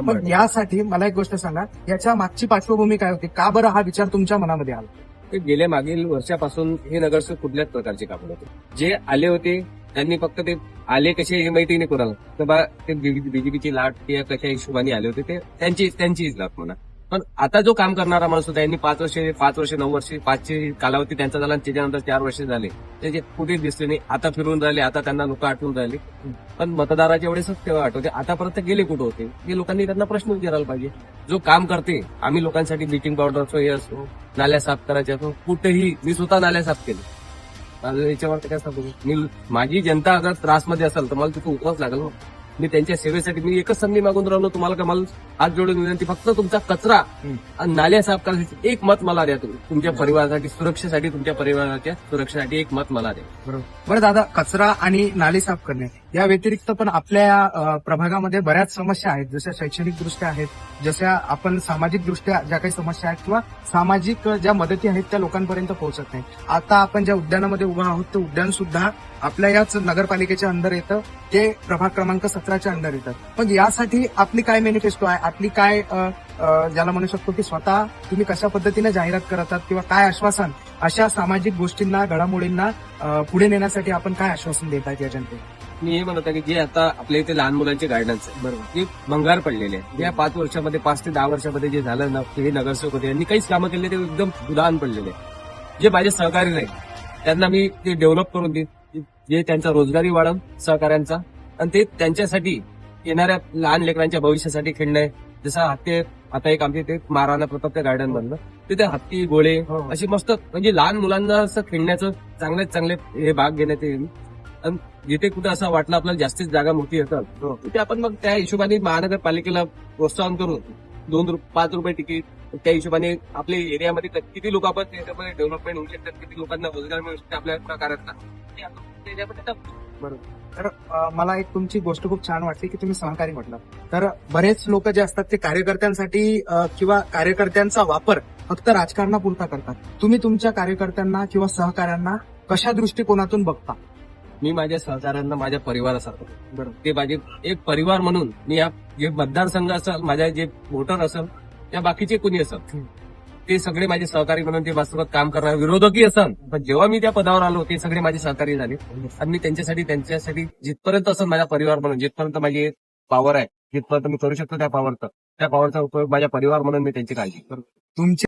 पण यासाठी मला एक गोष्ट सांगा, याच्या मागची पार्श्वभूमी काय होती? का बरं हा विचार तुमच्या मनामध्ये आला? ते गेल्या मागील वर्षापासून हे नगरसेवक कुठल्याच प्रकारचे काम नव्हते. जे आले होते त्यांनी फक्त ते आले कसे हे माहिती नाही कोणाला. तर बा ते बीजेपीची लाट किंवा कशा हिशोबाने आले होते ते त्यांचीच लाट म्हणा. पण आता जो काम करणारा माणूस होता यांनी 5 वर्ष 9 वर्ष 5चे कालावधी त्यांचा झाला आणि त्याच्यानंतर 4 वर्ष झाले. त्याचे कुठेच दिसले नाही. आता फिरून राहिले, आता त्यांना लोक आठवून राहिले. पण मतदाराच्या वेळेसच तेव्हा आठवते. आतापर्यंत गेले कुठं होते हे लोकांनी त्यांना प्रश्न विचारायला पाहिजे. जो काम करते आम्ही लोकांसाठी ब्लिचिंग पावडर असो हे असो नाल्या साफ करायच्या असो कुठेही मी स्वतः नाल्या साफ केले. याच्यावर काय सांगू माझी जनता अगर त्रासमध्ये असेल तर मला तिथे उठवाच लागेल. मी त्यांच्या सेवेसाठी मी एकच संधी मागून राहिलो तुम्हाला का मला हात जोडून विनंती फक्त तुमचा कचरा आणि नाल्या साफ करण्यासाठी एक मत मला द्या. तुम्ही तुमच्या परिवारासाठी सुरक्षेसाठी तुमच्या परिवाराच्या सुरक्षेसाठी एक मत मला द्या. बरं दादा, कचरा आणि नाली साफ करणे या व्यतिरिक्त पण आपल्या प्रभागामध्ये बऱ्याच समस्या आहेत, जशा शैक्षणिक दृष्ट्या आहेत, जशा आपण सामाजिक दृष्ट्या ज्या काही समस्या आहेत किंवा सामाजिक ज्या मदती आहेत त्या लोकांपर्यंत पोहोचत नाही. आता आपण ज्या उद्यानामध्ये उभा आहोत ते उद्यान सुद्धा आपल्या याच नगरपालिकेच्या अंडर येतं, ते प्रभाग क्रमांक 17च्या अंडर येतात. पण यासाठी आपली काय मॅनिफेस्टो आहे, आपली काय ज्याला म्हणू शकतो की स्वतः तुम्ही कशा पद्धतीने जाहिरात करतात किंवा काय आश्वासन अशा सामाजिक गोष्टींना घडामोडींना पुढे नेण्यासाठी आपण काय आश्वासन देत आहेत या जनतेला? मी हे म्हणत आहे की जे आता आपल्या इथे लहान मुलांचे गार्डन्स आहे बरोबर ते भंगार पडलेले आहे. या 5 वर्षामध्ये 5 ते 10 वर्षामध्ये जे झालं ना हे नगरसेवक होते यांनी काहीच कामं केले ते एकदम उदाहरण पडलेले आहे. जे माझे सहकारी नाही त्यांना मी ते डेव्हलप करून देईन, जे त्यांचा रोजगारी वाढव सहकाऱ्यांचा आणि ते त्यांच्यासाठी येणाऱ्या लहान लेकरांच्या भविष्यासाठी खेळणं आहे. जसं हत्ती आता एक आमच्या इथे महाराणा प्रतापचं गार्डन बनलं तिथे हत्ती गोळे अशी मस्त म्हणजे लहान मुलांना असं खेळण्याचं चांगले हे भाग घेण्यात येईल. आणि जिथे कुठे असं वाटलं आपल्याला जास्तीत जागा मोठी असतात तिथे आपण मग त्या हिशोबाने महानगरपालिकेला प्रोत्साहन करून 5 रुपये तिकीट त्या हिशोबाने आपल्या एरियामध्ये किती लोक आपण त्याच्यामध्ये डेव्हलपमेंट होऊ शकतात, किती लोकांना रोजगार मिळू शकतो आपल्या प्रकारातला बरोबर. तर मला एक तुमची गोष्ट खूप छान वाटली की तुम्ही सहकारी म्हटलं. तर बरेच लोक जे असतात ते कार्यकर्त्यांसाठी किंवा कार्यकर्त्यांचा वापर फक्त राजकारणापुरता करतात. तुम्ही तुमच्या कार्यकर्त्यांना किंवा सहकाऱ्यांना कशा दृष्टिकोनातून बघता? मी माझ्या सहकाऱ्यांना माझ्या परिवारासारखं बरोबर ते माझे एक परिवार म्हणून मी या जे मतदारसंघ असेल माझ्या जे वोटर असेल त्या बाकीचे कुणी असेल ते सगळे माझे सहकारी म्हणून ते वास्तवात काम करणार विरोधकही असेल. पण जेव्हा मी त्या पदावर आलो ते सगळे माझे सहकारी झाले आणि मी त्यांच्यासाठी जिथपर्यंत असेल माझा परिवार म्हणून जिथपर्यंत माझी पॉवर आहे जिथपर्यंत मी करू शकतो त्या पॉवरचा उपयोग माझ्या परिवार म्हणून मी त्यांची काळजी करतो. तुमचे